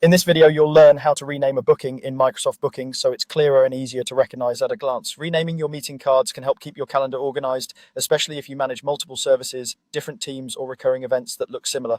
In this video, you'll learn how to rename a booking in Microsoft Bookings so it's clearer and easier to recognize at a glance. Renaming your meeting cards can help keep your calendar organized, especially if you manage multiple services, different teams, or recurring events that look similar.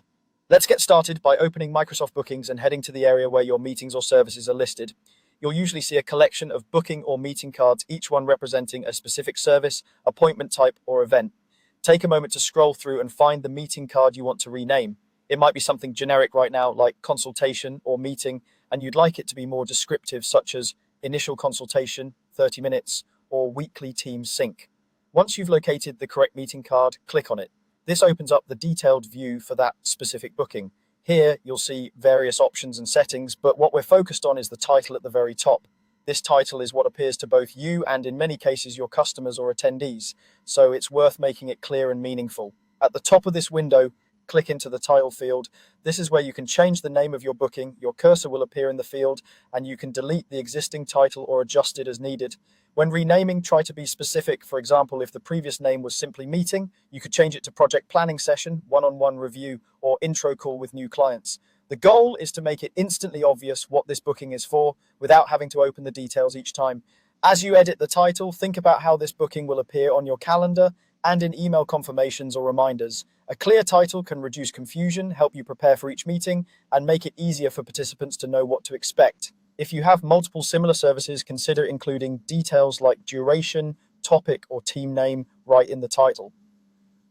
Let's get started by opening Microsoft Bookings and heading to the area where your meetings or services are listed. You'll usually see a collection of booking or meeting cards, each one representing a specific service, appointment type, or event. Take a moment to scroll through and find the meeting card you want to rename. It might be something generic right now, like consultation or meeting, and you'd like it to be more descriptive, such as initial consultation, 30 minutes, or weekly team sync. Once you've located the correct meeting card, click on it. This opens up the detailed view for that specific booking. Here, you'll see various options and settings, but what we're focused on is the title at the very top. This title is what appears to both you and, in many cases, your customers or attendees, so it's worth making it clear and meaningful. At the top of this window, click into the title field. This is where you can change the name of your booking. Your cursor will appear in the field, and you can delete the existing title or adjust it as needed. When renaming, try to be specific. For example, if the previous name was simply meeting, you could change it to project planning session, one-on-one review, or intro call with new clients. The goal is to make it instantly obvious what this booking is for without having to open the details each time. As you edit the title, think about how this booking will appear on your calendar and in email confirmations or reminders. A clear title can reduce confusion, help you prepare for each meeting, and make it easier for participants to know what to expect. If you have multiple similar services, consider including details like duration, topic, or team name right in the title.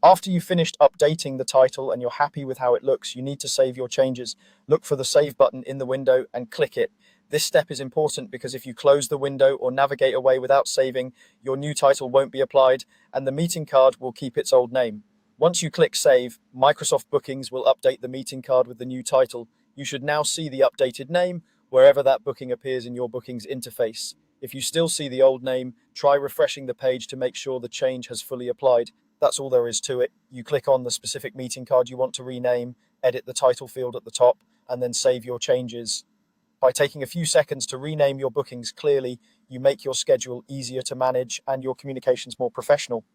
After you've finished updating the title and you're happy with how it looks, you need to save your changes. Look for the Save button in the window and click it. This step is important because if you close the window or navigate away without saving, your new title won't be applied and the meeting card will keep its old name. Once you click Save, Microsoft Bookings will update the meeting card with the new title. You should now see the updated name wherever that booking appears in your Bookings interface. If you still see the old name, try refreshing the page to make sure the change has fully applied. That's all there is to it. You click on the specific meeting card you want to rename, edit the title field at the top, and then save your changes. By taking a few seconds to rename your bookings clearly, you make your schedule easier to manage and your communications more professional.